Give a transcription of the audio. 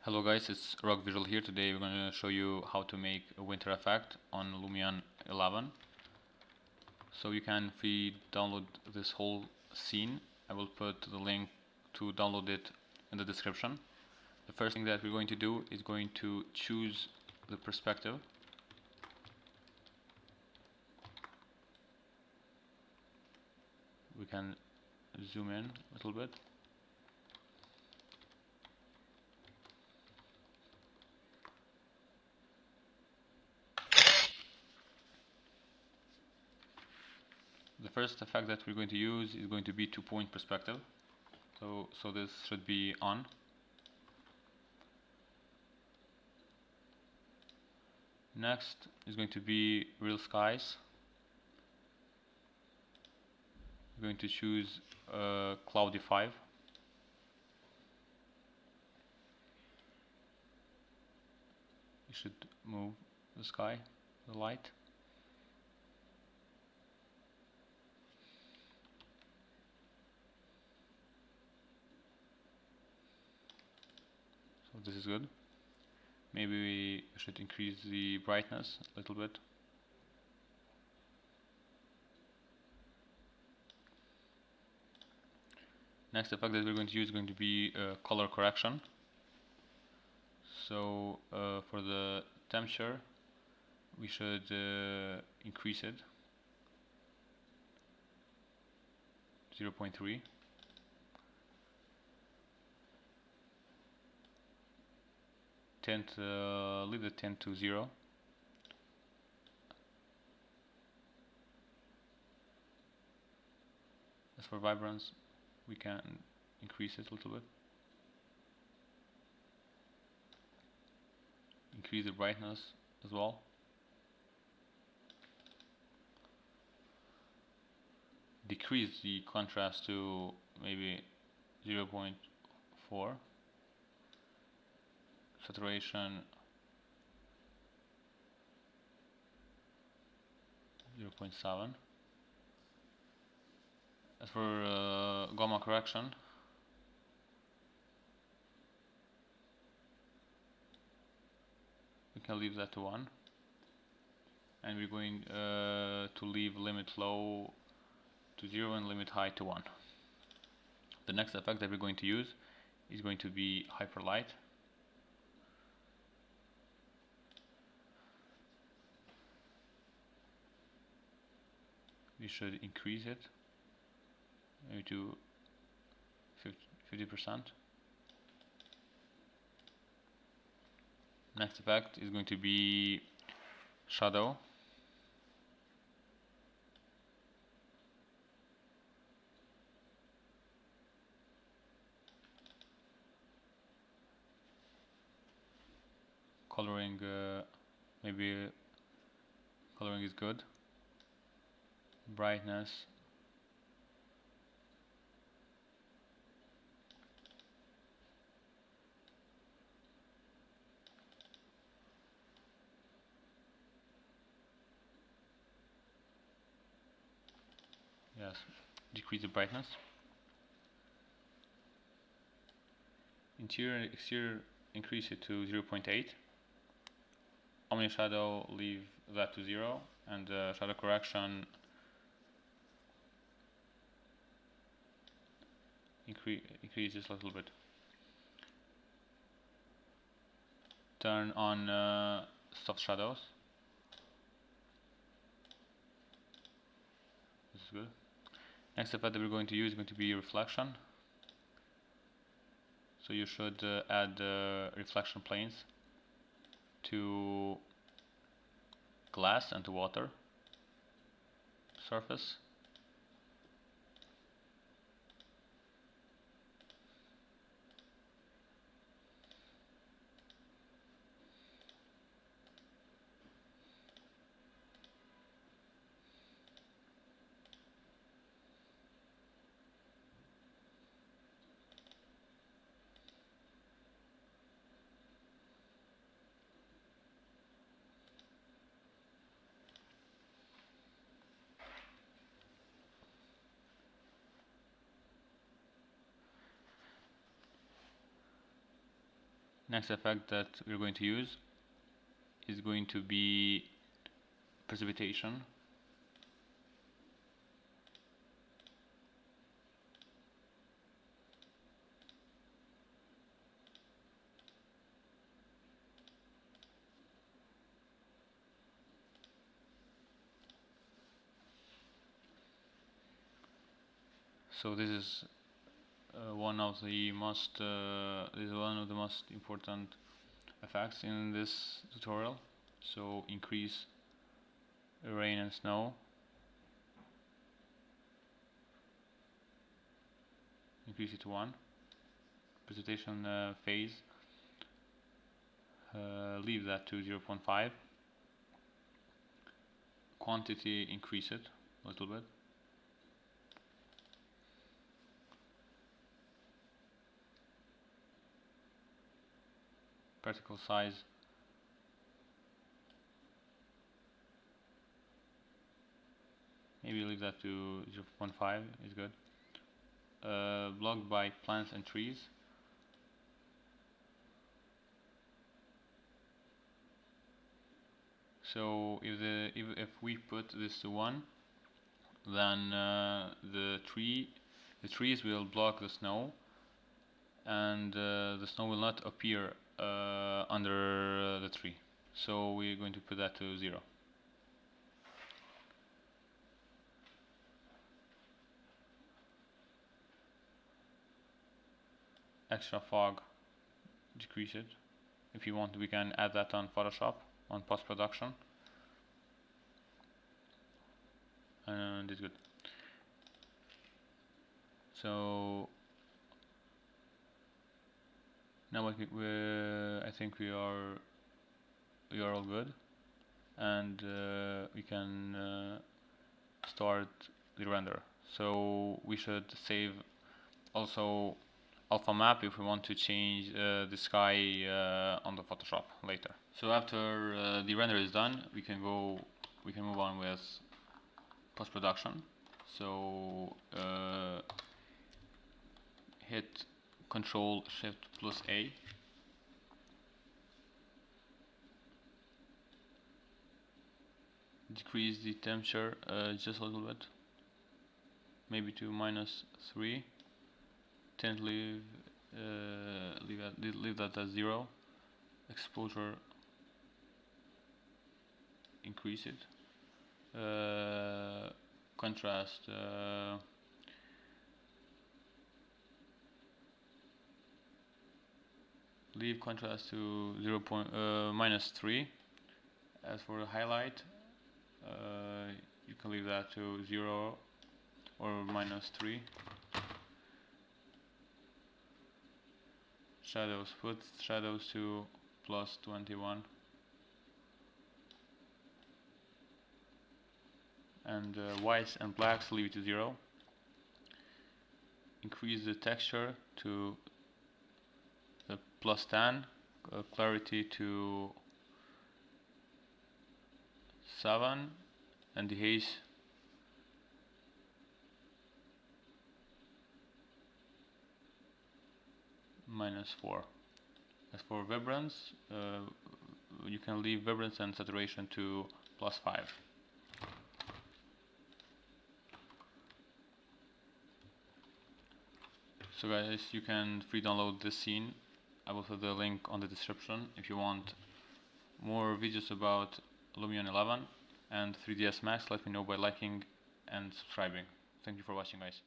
Hello guys, it's Rock Visual here. Today we're going to show you how to make a winter effect on Lumion 11. So you can free download this whole scene. I will put the link to download it in the description. The first thing that we're going to do is going to choose the perspective. We can zoom in a little bit. The first effect that we're going to use is going to be 2-point perspective. So this should be on. Next is going to be real skies. We're going to choose cloudy 5. You should move the sky, the light. So this is good. Maybe we should increase the brightness a little bit. Next effect that we're going to use is going to be color correction. So for the temperature, we should increase it 0.3. Tint, leave the tint to 0. As for vibrance, we can increase it a little bit. Increase the brightness as well. Decrease the contrast to maybe 0.4. Saturation 0.7. As for gamma correction, we can leave that to 1, and we're going to leave limit low to 0 and limit high to 1. The next effect that we're going to use is going to be Hyperlite. We should increase it maybe to 50%. Next effect is going to be shadow. Coloring, maybe coloring is good. Brightness. Yes, decrease the brightness. Interior and exterior, increase it to 0.8. Omni shadow, leave that to 0, and shadow correction increases a little bit. Turn on soft shadows. This is good. Next effect that we're going to use is going to be reflection. So you should add reflection planes to glass and to water surface. Next effect that we're going to use is going to be Precipitation. So this is one of the most important effects in this tutorial. So increase rain and snow, increase it to 1. Precipitation phase, leave that to 0.5. Quantity, increase it a little bit. Particle size, maybe leave that to 0.5 is good. Blocked by plants and trees. So if we put this to 1, then the trees will block the snow, and the snow will not appear under the tree. So we're going to put that to 0. Extra fog, decrease it. If you want, we can add that on Photoshop, on post-production, and it's good. So now I think we are all good, and we can start the render. So we should save also alpha map if we want to change the sky on the Photoshop later. So after the render is done, we can move on with post-production. So hit Control Shift plus A. Decrease the temperature just a little bit, maybe to -3. Leave that at 0. Exposure, increase it. Contrast, leave contrast to -3. As for the highlight, you can leave that to 0 or -3. Shadows, put shadows to +21, and whites and blacks leave it to 0. Increase the texture to the +10, clarity to 7, and the haze -4. As for vibrance, you can leave vibrance and saturation to +5. So guys, you can free download this scene. I will put the link on the description if you want more videos about Lumion 11 and 3ds Max. Let me know by liking and subscribing. Thank you for watching, guys.